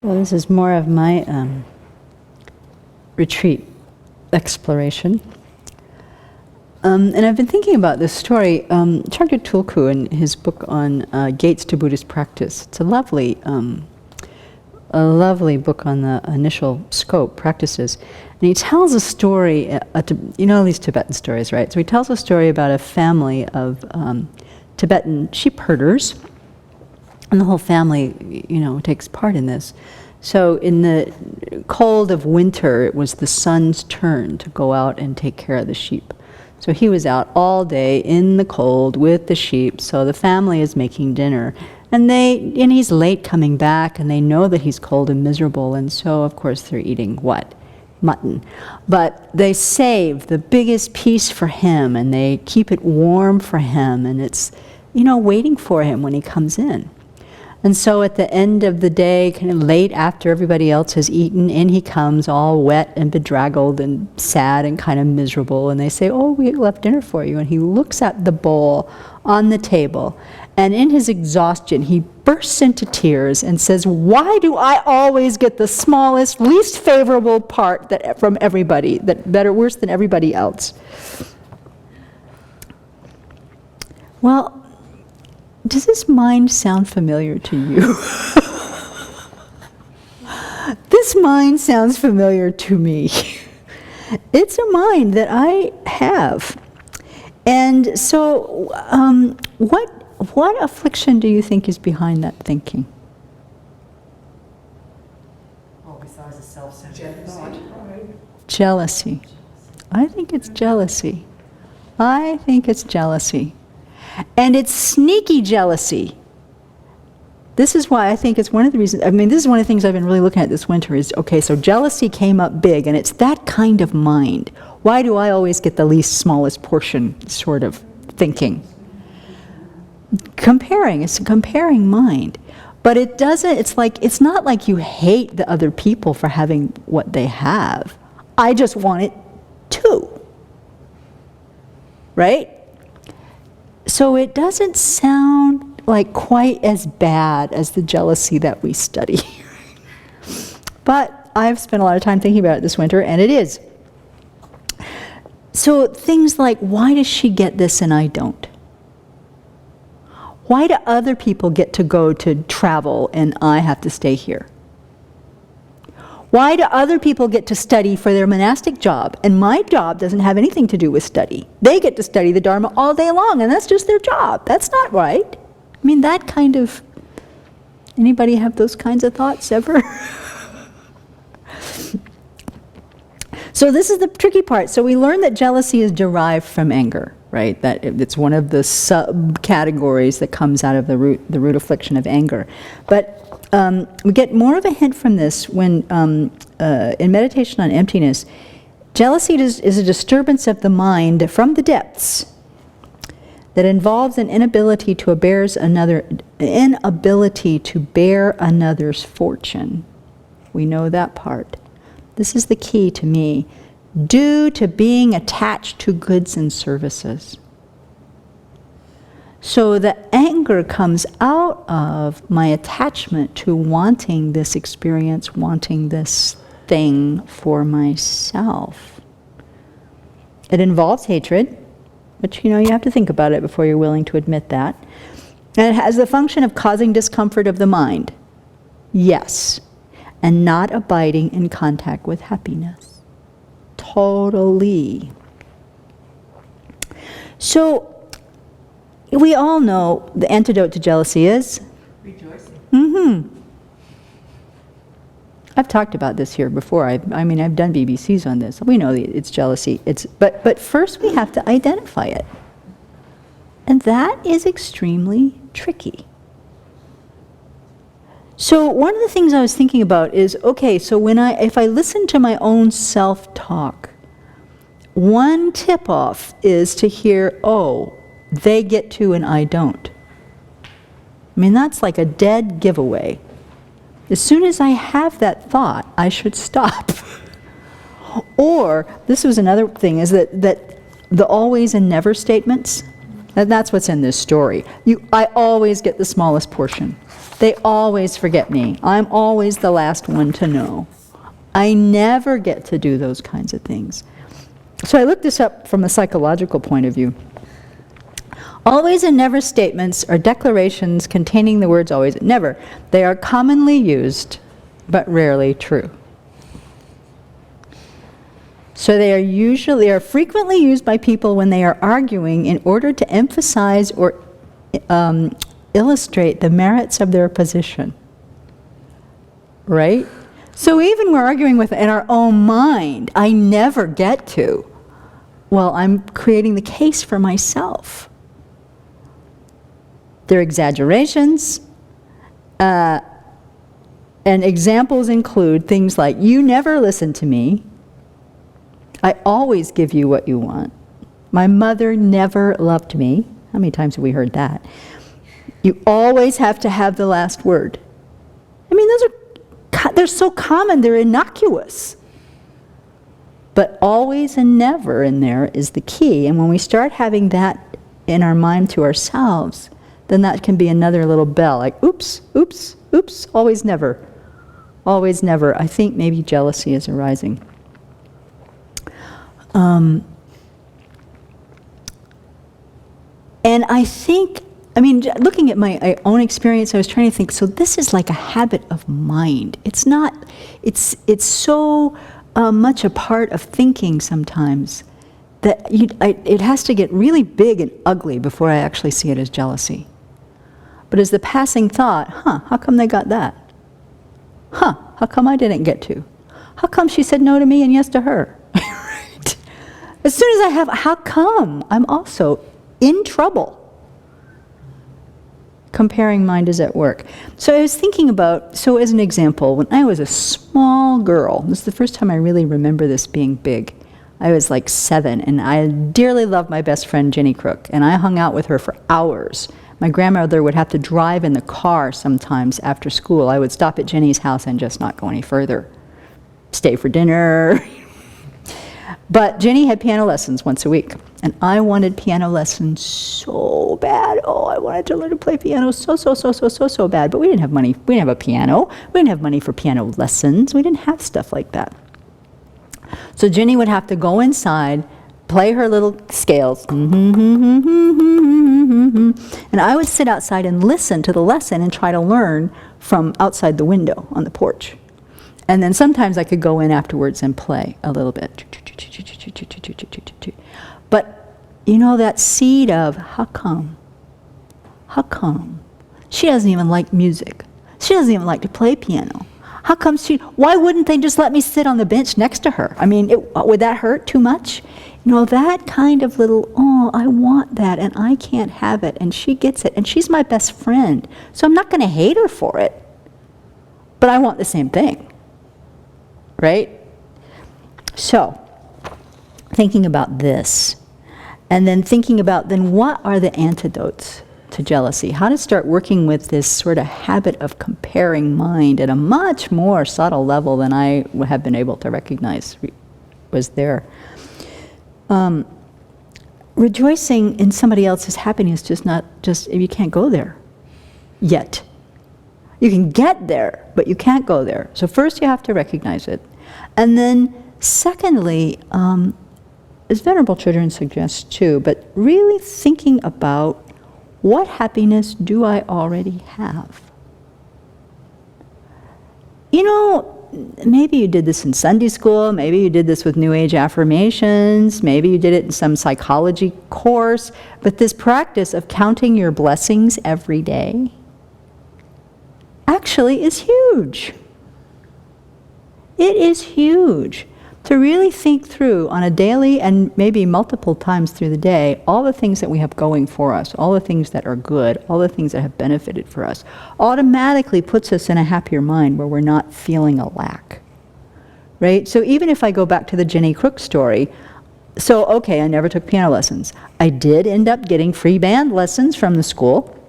Well, this is more of my retreat exploration. And I've been thinking about this story. Chargya Tulku, in his book on Gates to Buddhist Practice, it's a lovely book on the initial scope, practices. And he tells a story, you know these Tibetan stories, right? So he tells a story about a family of Tibetan sheep herders, and the whole family, you know, takes part in this. So in the cold of winter, it was the son's turn to go out and take care of the sheep. So he was out all day in the cold with the sheep, so the family is making dinner. And he's late coming back, and they know that he's cold and miserable, and so of course they're eating what? Mutton. But they save the biggest piece for him, and they keep it warm for him, and it's, you know, waiting for him when he comes in. And so at the end of the day, kind of late after everybody else has eaten, in he comes all wet and bedraggled and sad and kind of miserable. And they say, "Oh, we left dinner for you." And he looks at the bowl on the table, and in his exhaustion, he bursts into tears and says, "Why do I always get the smallest, least favorable part from everybody, worse than everybody else?" Well, does this mind sound familiar to you? This mind sounds familiar to me. It's a mind that I have. And so, what affliction do you think is behind that thinking? Oh, besides the self-centered thought. Jealousy. I think it's jealousy. I think it's jealousy. And it's sneaky jealousy. This is why I think it's one of the reasons, this is one of the things I've been really looking at this winter is, okay, so jealousy came up big, and it's that kind of mind. Why do I always get the least smallest portion sort of thinking? It's a comparing mind. But it's not like you hate the other people for having what they have. I just want it too. Right? So it doesn't sound like quite as bad as the jealousy that we study. But I've spent a lot of time thinking about it this winter, and it is. So things like, why does she get this and I don't? Why do other people get to go to travel and I have to stay here? Why do other people get to study for their monastic job, and my job doesn't have anything to do with study? They get to study the Dharma all day long, and that's just their job. That's not right. That kind of... Anybody have those kinds of thoughts ever? So this is the tricky part. So we learned that jealousy is derived from anger, right? That it's one of the subcategories that comes out of the root affliction of anger. But we get more of a hint from this when, in Meditation on Emptiness, jealousy is a disturbance of the mind from the depths that involves an inability to bear another's fortune. We know that part. This is the key to me. Due to being attached to goods and services. So the anger comes out of my attachment to wanting this experience, wanting this thing for myself. It involves hatred, which, you have to think about it before you're willing to admit that. And it has the function of causing discomfort of the mind. Yes. And not abiding in contact with happiness. Totally. So, we all know the antidote to jealousy is? Rejoicing. I've talked about this here before. I've done BBCs on this. We know it's jealousy. But first we have to identify it. And that is extremely tricky. So one of the things I was thinking about is, okay, so if I listen to my own self-talk, one tip-off is to hear, oh, they get to and I don't. That's like a dead giveaway. As soon as I have that thought, I should stop. Or, this was another thing, is that the always and never statements, And that's what's in this story. I always get the smallest portion. They always forget me. I'm always the last one to know. I never get to do those kinds of things. So I looked this up from a psychological point of view. Always and never statements are declarations containing the words always and never. They are commonly used, but rarely true. So they are frequently used by people when they are arguing in order to emphasize or illustrate the merits of their position. Right? So even we're arguing in our own mind, I never get to. Well, I'm creating the case for myself. They're exaggerations, and examples include things like, you never listen to me. I always give you what you want. My mother never loved me. How many times have we heard that? You always have to have the last word. I mean, they're so common, they're innocuous. But always and never in there is the key. And when we start having that in our mind to ourselves, then that can be another little bell, like, oops, oops, oops, always never. Always never. I think maybe jealousy is arising. And I think, looking at my own experience, I was trying to think, so this is like a habit of mind. It's not, it's so much a part of thinking sometimes that it has to get really big and ugly before I actually see it as jealousy. But as the passing thought, how come they got that? How come I didn't get to? How come she said no to me and yes to her? Right? As soon as how come I'm also in trouble? Comparing mind is at work. So I was thinking about, so as an example, when I was a small girl, this is the first time I really remember this being big. I was like 7, and I dearly loved my best friend, Jenny Crook, and I hung out with her for hours. My grandmother would have to drive in the car sometimes after school. I would stop at Jenny's house and just not go any further. Stay for dinner. But Jenny had piano lessons once a week, and I wanted piano lessons so bad. Oh, I wanted to learn to play piano so bad. But we didn't have money. We didn't have a piano. We didn't have money for piano lessons. We didn't have stuff like that. So Jenny would have to go inside, play her little scales, and I would sit outside and listen to the lesson and try to learn from outside the window on the porch. And then sometimes I could go in afterwards and play a little bit. But, that seed of, how come? She doesn't even like music. She doesn't even like to play piano. How come why wouldn't they just let me sit on the bench next to her? Would that hurt too much? That kind of little, I want that and I can't have it, and she gets it, and she's my best friend, so I'm not going to hate her for it. But I want the same thing. Right? So, thinking about this, and then thinking about what are the antidotes to jealousy? How to start working with this sort of habit of comparing mind at a much more subtle level than I have been able to recognize was there. Rejoicing in somebody else's happiness you can't go there yet. You can get there, but you can't go there. So first you have to recognize it. And then secondly, as Venerable Children suggests too, but really thinking about what happiness do I already have? Maybe you did this in Sunday school, maybe you did this with New Age affirmations, maybe you did it in some psychology course, but this practice of counting your blessings every day actually is huge. It is huge. To really think through on a daily and maybe multiple times through the day, all the things that we have going for us, all the things that are good, all the things that have benefited for us, automatically puts us in a happier mind where we're not feeling a lack. Right? So even if I go back to the Jenny Crook story, I never took piano lessons. I did end up getting free band lessons from the school.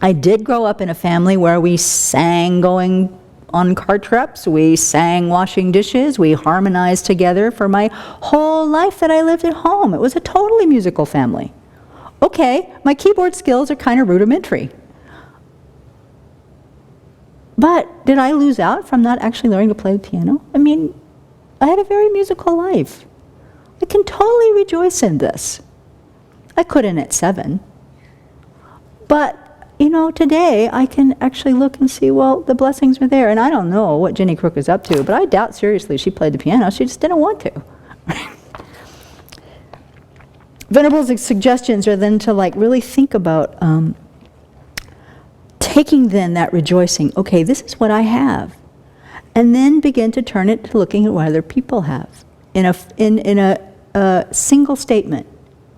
I did grow up in a family where we sang going on car trips, we sang washing dishes, we harmonized together for my whole life that I lived at home. It was a totally musical family. Okay, my keyboard skills are kind of rudimentary. But did I lose out from not actually learning to play the piano? I mean, I had a very musical life. I can totally rejoice in this. I couldn't at 7. But, today I can actually look and see, well, the blessings were there. And I don't know what Jenny Crook is up to, but I doubt seriously she played the piano. She just didn't want to. Venerable's suggestions are then to really think about taking then that rejoicing, okay, this is what I have, and then begin to turn it to looking at what other people have in a single statement.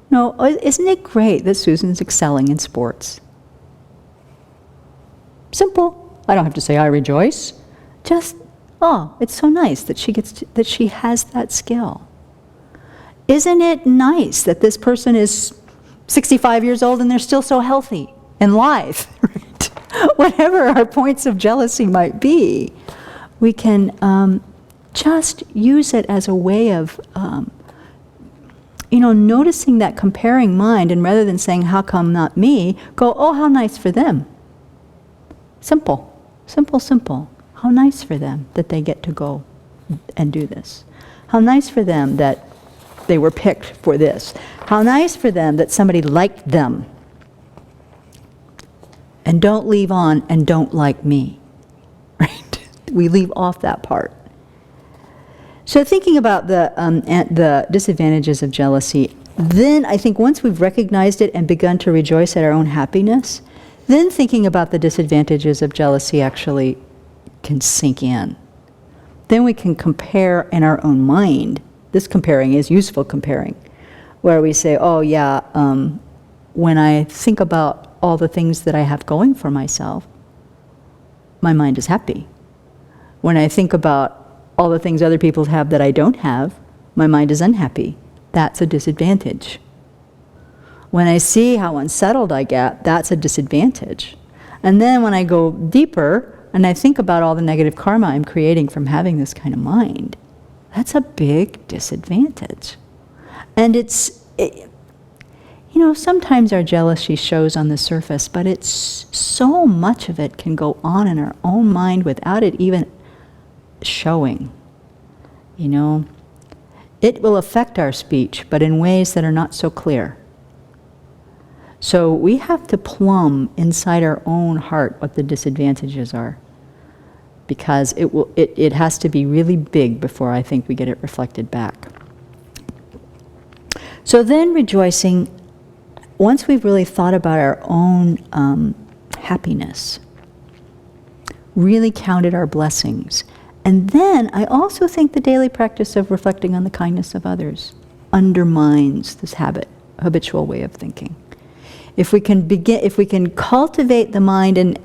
No, isn't it great that Susan's excelling in sports? Simple. I don't have to say I rejoice. Just, it's so nice that she has that skill. Isn't it nice that this person is 65 years old and they're still so healthy and lithe? Right? Whatever our points of jealousy might be, we can just use it as a way of, noticing that comparing mind, and rather than saying, how come not me, go, oh, how nice for them. Simple, simple, simple. How nice for them that they get to go and do this. How nice for them that they were picked for this. How nice for them that somebody liked them. And don't leave on, and don't like me. Right? We leave off that part. So thinking about the disadvantages of jealousy, then I think once we've recognized it and begun to rejoice at our own happiness, then thinking about the disadvantages of jealousy actually can sink in. Then we can compare in our own mind. This comparing is useful comparing, where we say, oh yeah, when I think about all the things that I have going for myself, my mind is happy. When I think about all the things other people have that I don't have, my mind is unhappy. That's a disadvantage. When I see how unsettled I get, that's a disadvantage. And then when I go deeper and I think about all the negative karma I'm creating from having this kind of mind, that's a big disadvantage. And sometimes our jealousy shows on the surface, but it's so much of it can go on in our own mind without it even showing. It will affect our speech, but in ways that are not so clear. So we have to plumb inside our own heart what the disadvantages are, because it has to be really big before I think we get it reflected back. So then rejoicing, once we've really thought about our own happiness, really counted our blessings, and then I also think the daily practice of reflecting on the kindness of others undermines this habitual way of thinking. If we can cultivate the mind, and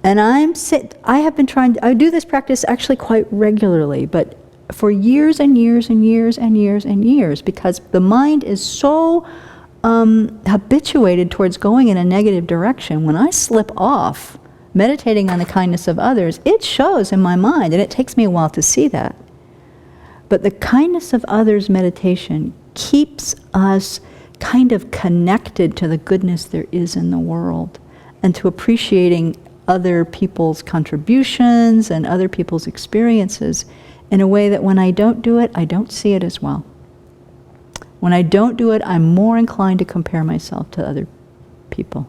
I have been I do this practice actually quite regularly, but for years and years and years and years and years, because the mind is so habituated towards going in a negative direction. When I slip off meditating on the kindness of others, it shows in my mind, and it takes me a while to see that. But the kindness of others meditation keeps us kind of connected to the goodness there is in the world, and to appreciating other people's contributions and other people's experiences in a way that when I don't do it, I don't see it as well. When I don't do it, I'm more inclined to compare myself to other people.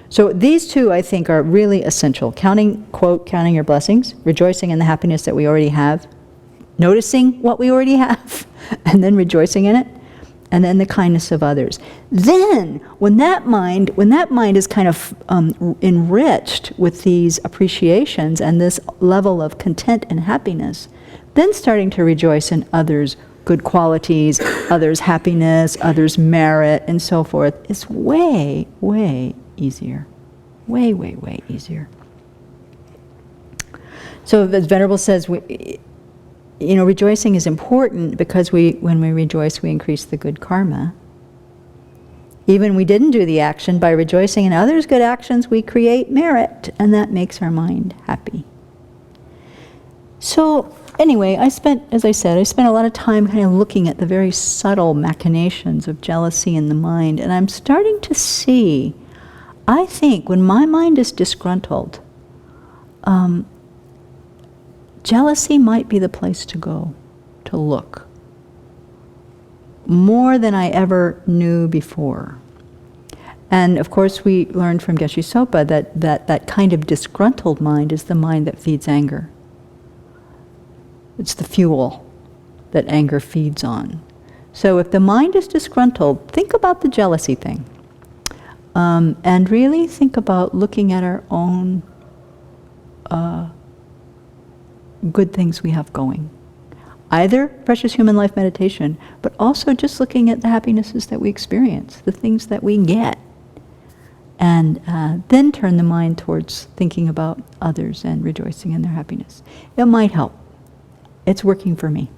So these two, I think, are really essential. Counting your blessings, rejoicing in the happiness that we already have, noticing what we already have, and then rejoicing in it, and then the kindness of others. Then, when that mind is kind of enriched with these appreciations and this level of content and happiness, then starting to rejoice in others' good qualities, others' happiness, others' merit, and so forth, is way, way easier. Way, way, way easier. So as Venerable says, rejoicing is important because when we rejoice, we increase the good karma. Even we didn't do the action, by rejoicing in others' good actions, we create merit, and that makes our mind happy. So anyway, as I said, I spent a lot of time kind of looking at the very subtle machinations of jealousy in the mind, and I'm starting to see, I think, when my mind is disgruntled, jealousy might be the place to go, to look, more than I ever knew before. And of course, we learned from Geshe Sopa that kind of disgruntled mind is the mind that feeds anger. It's the fuel that anger feeds on. So if the mind is disgruntled, think about the jealousy thing. And really think about looking at our own good things we have going. Either Precious Human Life meditation, but also just looking at the happinesses that we experience, the things that we get. And then turn the mind towards thinking about others and rejoicing in their happiness. It might help. It's working for me.